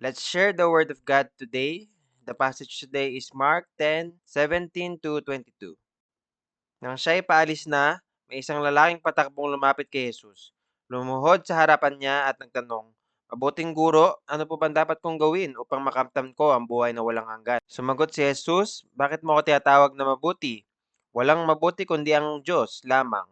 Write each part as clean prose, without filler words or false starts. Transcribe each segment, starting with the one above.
Let's share the Word of God today. The passage today is Mark 10:17 to 22. Nang siya'y paalis na, may isang lalaking patakbong lumapit kay Jesus. Lumuhod sa harapan niya at nagtanong, "Mabuting guro, ano po ba dapat kong gawin upang makamtan ko ang buhay na walang hanggan?" Sumagot si Jesus, "Bakit mo ako tinatawag na mabuti? Walang mabuti kundi ang Diyos lamang.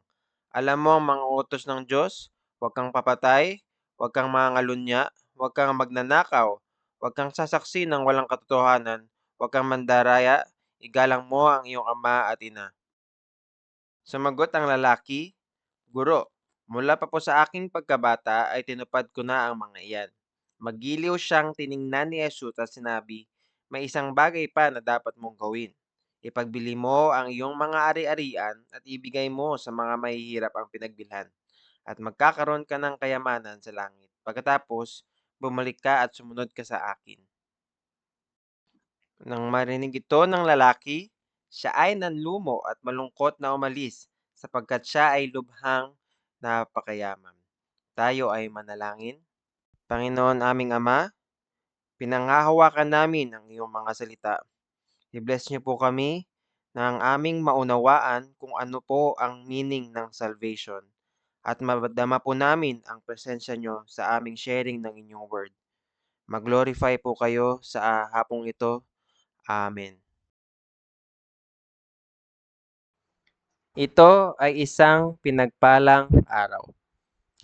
Alam mo ang mga utos ng Diyos? Huwag kang papatay, huwag kang mangangalunya, huwag kang magnanakaw, huwag kang sasaksi ng walang katotohanan, huwag kang mandaraya, igalang mo ang iyong ama at ina." Sumagot ang lalaki, "Guro, mula pa po sa aking pagkabata ay tinupad ko na ang mga iyan." Magiliw siyang tiningnan ni Jesus at sinabi, "May isang bagay pa na dapat mong gawin. Ipagbili mo ang iyong mga ari-arian at ibigay mo sa mga mahihirap ang pinagbilhan, at magkakaroon ka ng kayamanan sa langit. Pagkatapos, bumalik ka at sumunod ka sa akin." Nang marinig ito ng lalaki, siya ay nanlumo at malungkot na umalis sapagkat siya ay lubhang napakayaman. Tayo ay manalangin. Panginoon aming Ama, pinanghahawakan namin ang iyong mga salita. I-bless niyo po kami na ang aming maunawaan kung ano po ang meaning ng salvation at madama po namin ang presensya niyo sa aming sharing ng inyong word. Mag-glorify po kayo sa hapong ito. Amen. Ito ay isang pinagpalang araw.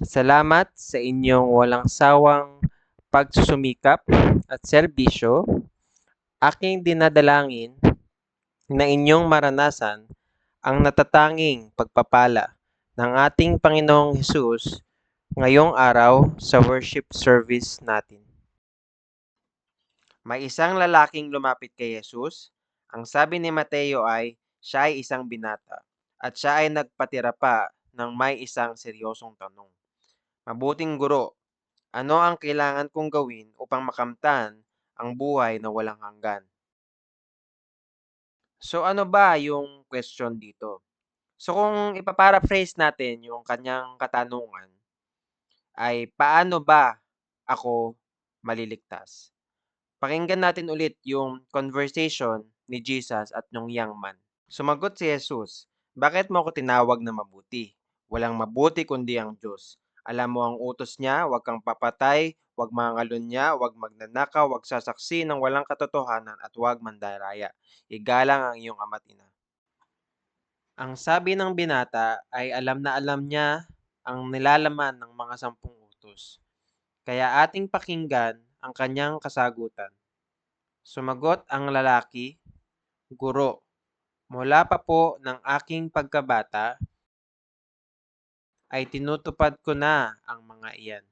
Salamat sa inyong walang sawang pagsusumikap at serbisyo. Aking dinadalangin na inyong maranasan ang natatanging pagpapala ng ating Panginoong Hesus ngayong araw sa worship service natin. May isang lalaking lumapit kay Jesus. Ang sabi ni Mateo ay siya ay isang binata at siya ay nagpatira pa ng may isang seryosong tanong. "Mabuting guro, ano ang kailangan kong gawin upang makamtan ang buhay na walang hanggan?" So ano ba yung question dito? So kung ipa-paraphrase natin yung kanyang katanungan ay paano ba ako maliligtas? Pakinggan natin ulit yung conversation ni Jesus at nung young man. Sumagot si Jesus, "Bakit mo ako tinawag na mabuti? Walang mabuti kundi ang Diyos. Alam mo ang utos niya, huwag kang papatay, huwag mangangalunya, huwag magnanakaw, huwag sasaksi ng walang katotohanan at huwag mandaraya. Igalang ang iyong ama't ina." Ang sabi ng binata ay alam na alam niya ang nilalaman ng mga 10 utos. Kaya ating pakinggan ang kanyang kasagutan. Sumagot ang lalaki, "Guro, mula pa po ng aking pagkabata ay tinutupad ko na ang mga iyan."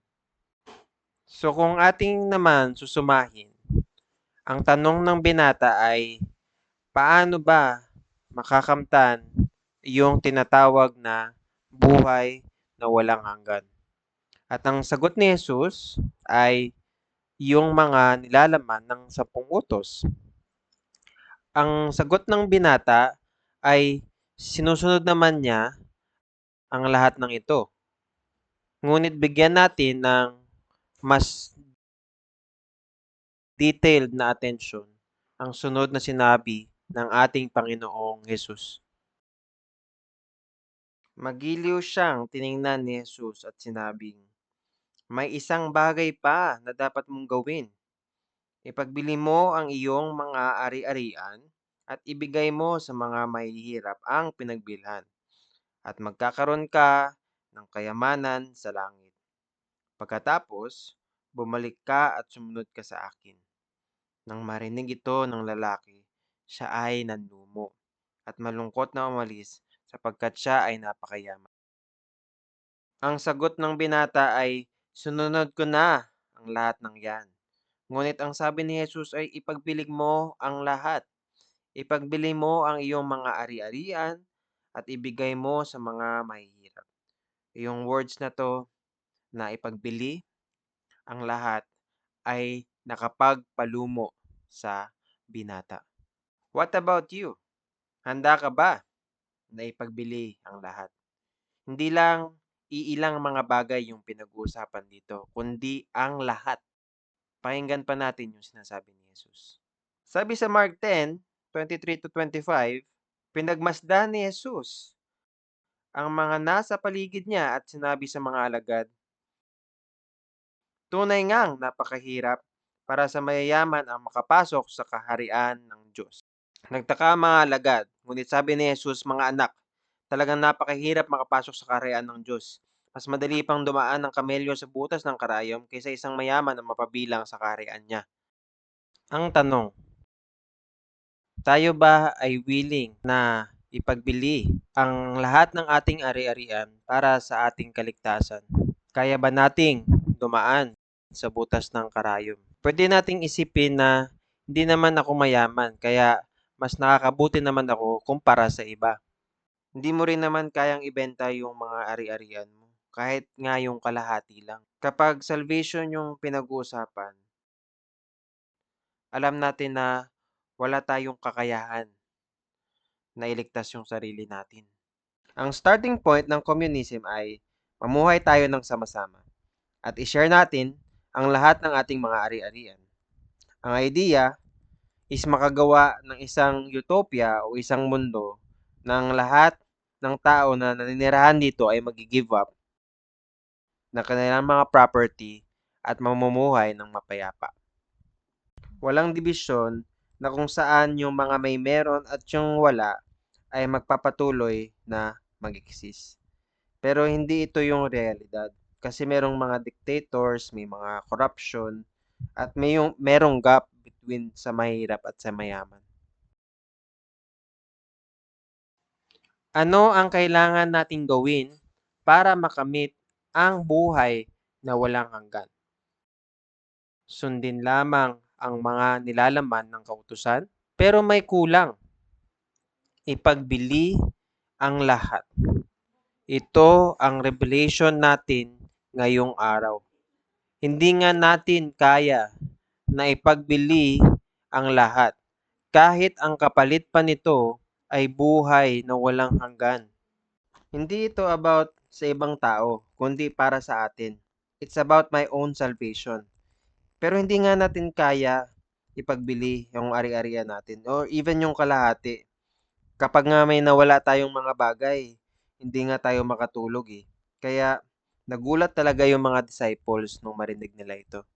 So kung ating naman susumahin, ang tanong ng binata ay paano ba makakamtan yung tinatawag na buhay na walang hanggan? At ang sagot ni Jesus ay yung mga nilalaman ng 10 utos. Ang sagot ng binata ay sinusunod naman niya ang lahat ng ito. Ngunit bigyan natin ng mas detailed na atensyon ang sunod na sinabi ng ating Panginoong Hesus. Magiliw siyang tiningnan ni Jesus at sinabing, "May isang bagay pa na dapat mong gawin. Ipagbili mo ang iyong mga ari-arian at ibigay mo sa mga mahihirap ang pinagbilhan, at magkakaroon ka ng kayamanan sa langit. Pagkatapos, bumalik ka at sumunod ka sa akin." Nang marinig ito ng lalaki, siya ay nanlumo at malungkot na umalis sapagkat siya ay napakayaman. Ang sagot ng binata ay, "Sinunod ko na ang lahat ng yan." Ngunit ang sabi ni Jesus ay, "Ipagbilig mo ang lahat. Ipagbili mo ang iyong mga ari-arian at ibigay mo sa mga mahihirap." Yung words na to na ipagbili ang lahat ay nakapagpalumo sa binata. What about you? Handa ka ba na ipagbili ang lahat? Hindi lang iilang mga bagay yung pinag-uusapan dito, kundi ang lahat. Pakinggan pa natin yung sinasabi ni Jesus. Sabi sa Mark 10:23-25, pinagmasdan ni Jesus ang mga nasa paligid niya at sinabi sa mga alagad, tunay ngang napakahirap para sa mayayaman ang makapasok sa kaharian ng Diyos. Nagtaka ang mga alagad, ngunit sabi ni Jesus, mga anak, talagang napakahirap makapasok sa kaharian ng Diyos. Mas madali pang dumaan ng kamelyo sa butas ng karayom kaysa isang mayaman na mapabilang sa kaharian niya. Ang tanong, tayo ba ay willing na ipagbili ang lahat ng ating ari-arian para sa ating kaligtasan? Kaya ba nating dumaan sa butas ng karayom? Pwede nating isipin na hindi naman ako mayaman, kaya mas nakakabuti naman ako kumpara sa iba. Hindi mo rin naman kayang ibenta yung mga ari-arian mo, kahit nga yung kalahati lang. Kapag salvation yung pinag-uusapan, alam natin na wala tayong kakayahan na iligtas yung sarili natin. Ang starting point ng communism ay mamuhay tayo ng sama-sama at i-share natin ang lahat ng ating mga ari-arian. Ang idea is makagawa ng isang utopia o isang mundo ng lahat ng tao na naninirahan dito ay mag-give up ng kanilang mga property at mamumuhay ng mapayapa. Walang dibisyon na kung saan yung mga may meron at yung wala ay magpapatuloy na mag-exist. Pero hindi ito yung realidad. Kasi merong mga dictators, may mga corruption, at merong gap between sa mahirap at sa mayaman. Ano ang kailangan nating gawin para makamit ang buhay na walang hanggan? Sundin lamang ang mga nilalaman ng kautusan, pero may kulang. Ipagbili ang lahat. Ito ang revelation natin ngayong araw. Hindi nga natin kaya na ipagbili ang lahat, kahit ang kapalit pa nito ay buhay na walang hanggan. Hindi ito about sa ibang tao, kundi para sa atin. It's about my own salvation. Pero hindi nga natin kaya ipagbili yung ari-arian natin or even yung kalahati. Kapag nga may nawala tayong mga bagay, hindi nga tayo makatulog eh. Kaya nagulat talaga yung mga disciples nung marinig nila ito.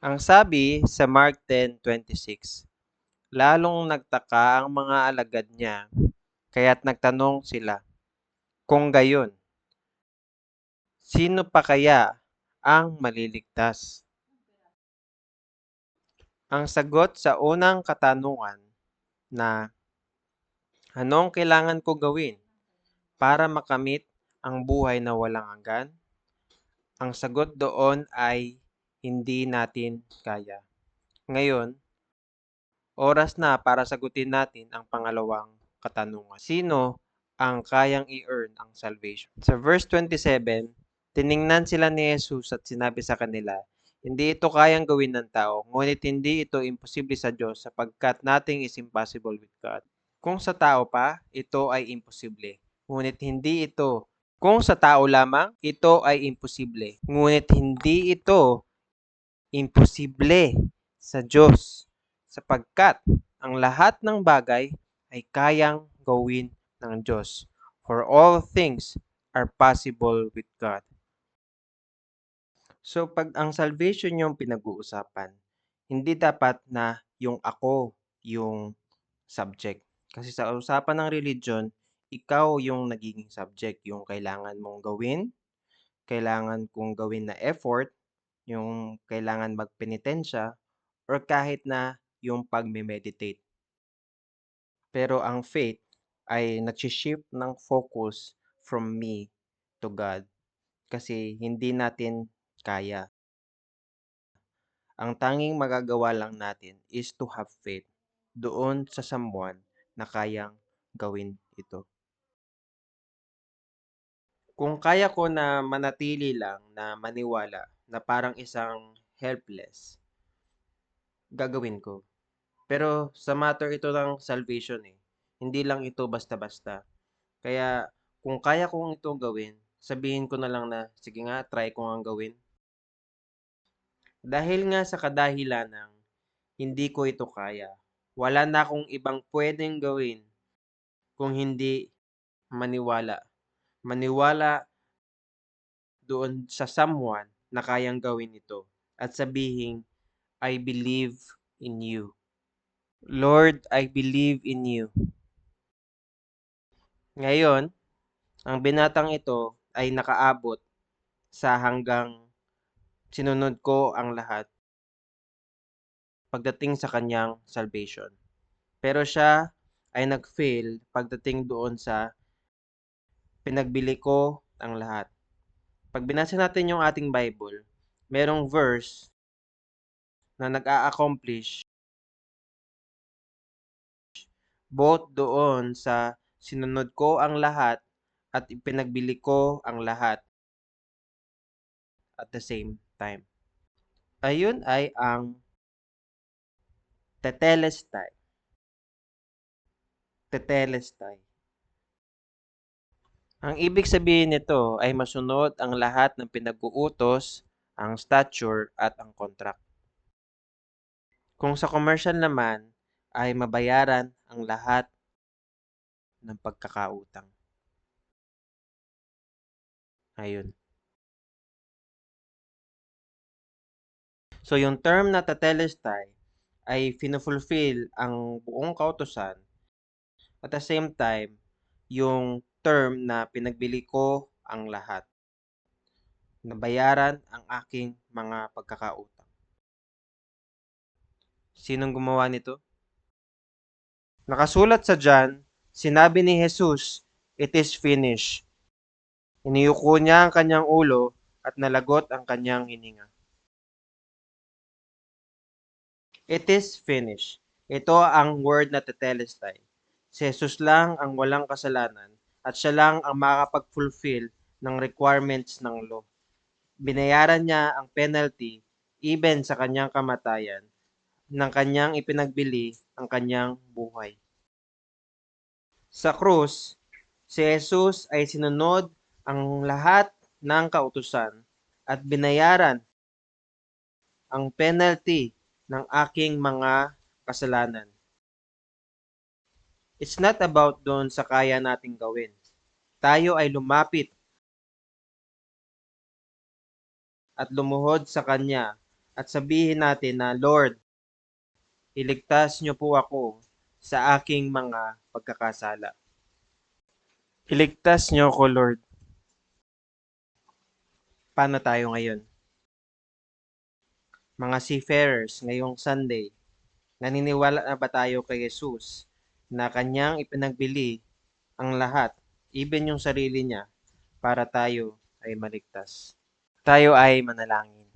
Ang sabi sa Mark 10:26, lalong nagtaka ang mga alagad niya, kaya't nagtanong sila, kung gayon, sino pa kaya ang maliligtas? Ang sagot sa unang katanungan na anong kailangan ko gawin para makamit ang buhay na walang hanggan? Ang sagot doon ay hindi natin kaya. Ngayon, oras na para sagutin natin ang pangalawang katanungan. Sino ang kayang i-earn ang salvation? Sa verse 27, tiningnan sila ni Jesus at sinabi sa kanila, hindi ito kayang gawin ng tao, ngunit hindi ito imposible sa Diyos sapagkat nothing is impossible with God. Kung sa tao pa, ito ay imposible. Ngunit hindi ito. Kung sa tao lamang, ito ay imposible. Ngunit hindi ito imposible sa Diyos sapagkat ang lahat ng bagay ay kayang gawin ng Diyos. For all things are possible with God. So pag ang salvation yung pinag-uusapan, hindi dapat na yung ako yung subject. Kasi sa usapan ng religion, ikaw yung nagiging subject, yung kailangan mong gawin, kailangan kong gawin na effort, yung kailangan magpenitensya, or kahit na yung pagme-meditate. Pero ang faith ay nag-shift ng focus from me to God kasi hindi natin kaya. Ang tanging magagawa lang natin is to have faith doon sa someone na kayang gawin ito. Kung kaya ko na manatili lang na maniwala na parang isang helpless, gagawin ko. Pero sa matter ito ng salvation eh. Hindi lang ito basta-basta. Kaya kung kaya kong ito gawin, sabihin ko na lang na sige nga, try ko ngang gawin. Dahil nga sa kadahilanang hindi ko ito kaya, wala na akong ibang pwedeng gawin kung hindi maniwala. Maniwala doon sa someone na kayang gawin ito at sabihing, I believe in you. Lord, I believe in you. Ngayon, ang binatang ito ay nakaabot sa hanggang sinunod ko ang lahat pagdating sa kanyang salvation. Pero siya ay nag-fail pagdating doon sa pinagbili ko ang lahat. Pag binasa natin yung ating Bible, merong verse na nag-a-accomplish both doon sa sinunod ko ang lahat at ipinagbili ko ang lahat at the same time. Ayun ay ang tetelestai. Tetelestai. Ang ibig sabihin nito ay masunod ang lahat ng pinag-uutos, ang stature at ang contract. Kung sa commercial naman ay mabayaran ang lahat ng pagkakautang. Ayun. So yung term na tetelestai ay fino-fulfill ang buong kautusan at the same time yung term na pinagbili ko ang lahat. Nabayaran ang aking mga pagkakautang. Sinong gumawa nito? Nakasulat sa John, sinabi ni Jesus, it is finished. Iniyuko niya ang kanyang ulo at nalagot ang kanyang hininga. It is finished. Ito ang word na tetelestai. Si Jesus lang ang walang kasalanan at siya lang ang makakapag-fulfill ng requirements ng law. Binayaran niya ang penalty even sa kanyang kamatayan ng kanyang ipinagbili ang kanyang buhay. Sa krus, si Jesus ay sinunod ang lahat ng kautusan at binayaran ang penalty ng aking mga kasalanan. It's not about doon sa kaya nating gawin. Tayo ay lumapit at lumuhod sa Kanya at sabihin natin na, Lord, iligtas niyo po ako sa aking mga pagkakasala. Iligtas niyo ako, Lord. Paano tayo ngayon? Mga seafarers ngayong Sunday, naniniwala na ba tayo kay Jesus na kanyang ipinagbili ang lahat, even yung sarili niya, para tayo ay maligtas? Tayo ay manalangin.